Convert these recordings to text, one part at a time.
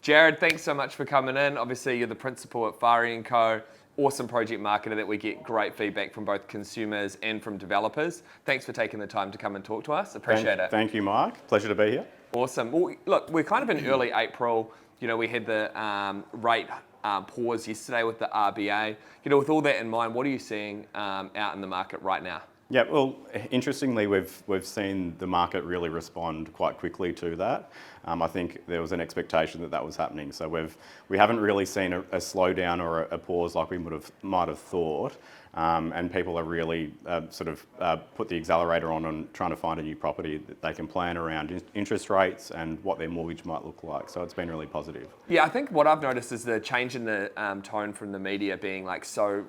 Jarrod, thanks so much for coming in. Obviously, you're the principal at Farey Co. Awesome project marketer that we get great feedback from both consumers and from developers. Thanks for taking the time to come and talk to us. Appreciate it. Thank you, Mike. Pleasure to be here. Awesome. Well, look, we're kind of in early April. You know, we had the rate pause yesterday with the RBA. You know, with all that in mind, what are you seeing out in the market right now? Yeah, well, interestingly, we've seen the market really respond quite quickly to that. I think there was an expectation that was happening, so we haven't really seen a slowdown or a pause like we might have thought, and people are really put the accelerator on trying to find a new property that they can plan around interest rates and what their mortgage might look like. So it's been really positive. Yeah, I think what I've noticed is the change in the tone from the media being like so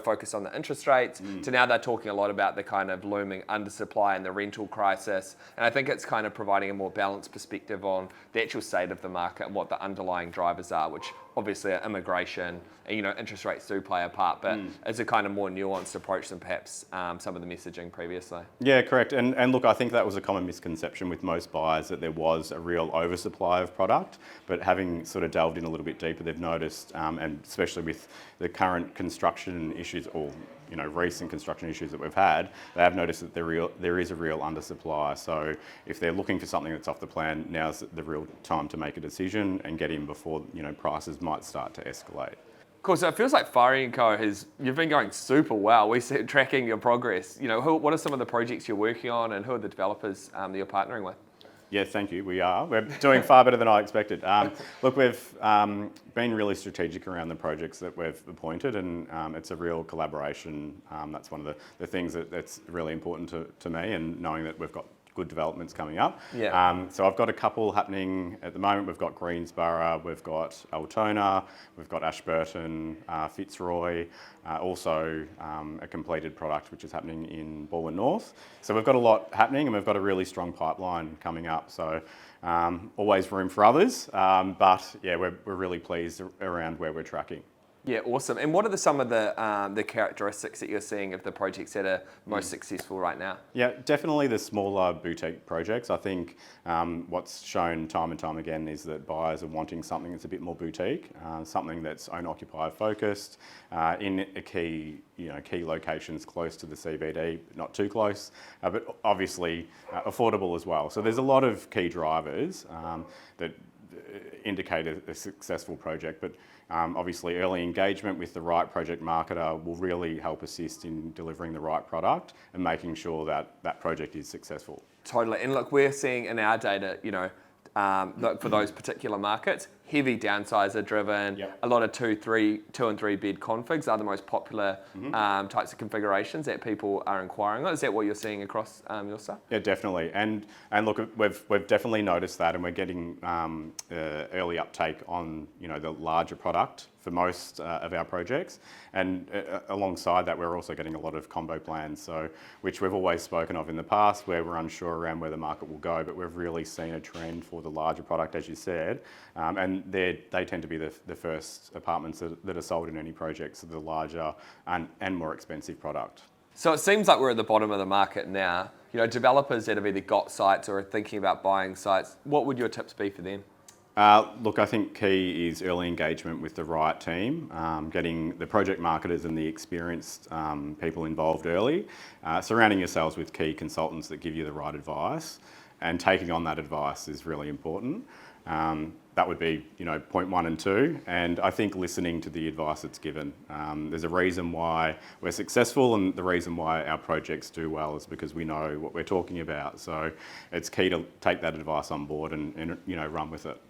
focused on the interest rates to now they're talking a lot about the kind of looming undersupply and the rental crisis. And I think it's kind of providing a more balanced perspective on the actual state of the market and what the underlying drivers are, which obviously are immigration and, you know, interest rates do play a part, but it's a kind of more nuanced approach than perhaps some of the messaging previously. Yeah, correct. And look, I think that was a common misconception with most buyers, that there was a real oversupply of product, but having sort of delved in a little bit deeper, they've noticed, and especially with the current construction issues or recent construction issues that we've had, they have noticed that there is a real undersupply. So if they're looking for something that's off the plan, now's the real time to make a decision and get in before prices might start to escalate. Cool. So it feels like Farey Co you've been going super well. We see tracking your progress. You know, what are some of the projects you're working on, and who are the developers that you're partnering with? Yeah, thank you. We're doing far better than I expected. Look, we've been really strategic around the projects that we've appointed, and it's a real collaboration. That's one of the things that's really important to me, and knowing that we've got good developments coming up. Yeah. So I've got a couple happening at the moment. We've got Greensboro, we've got Altona, we've got Ashburton, Fitzroy, also a completed product which is happening in Balwyn North. So we've got a lot happening, and we've got a really strong pipeline coming up. So always room for others, but yeah, we're really pleased around where we're tracking. Yeah, awesome. And what are some of the characteristics that you're seeing of the projects that are most successful right now? Yeah, definitely the smaller boutique projects. I think what's shown time and time again is that buyers are wanting something that's a bit more boutique, something that's owner-occupier focused, in a key locations close to the CBD, not too close, but obviously affordable as well. So there's a lot of key drivers that indicate a successful project, but obviously early engagement with the right project marketer will really help assist in delivering the right product and making sure that that project is successful. Totally. And look, we're seeing in our data, look, for those particular markets, heavy downsizer driven, a lot of 2 and 3 bed configs are the most popular types of configurations that people are inquiring on. Is that what you're seeing across your stuff? Yeah, definitely. And look, we've definitely noticed that, and we're getting early uptake on the larger product for most of our projects. And alongside that, we're also getting a lot of combo plans, so which we've always spoken of in the past, where we're unsure around where the market will go, but we've really seen a trend for the larger product, as you said, and they tend to be the first apartments that are sold in any project, so the larger and more expensive product. So it seems like we're at the bottom of the market now. Developers that have either got sites or are thinking about buying sites, what would your tips be for them? Look, I think key is early engagement with the right team, getting the project marketers and the experienced people involved early, surrounding yourselves with key consultants that give you the right advice, and taking on that advice is really important. That would be, point 1 and 2, and I think listening to the advice that's given. There's a reason why we're successful, and the reason why our projects do well is because we know what we're talking about. So it's key to take that advice on board and run with it.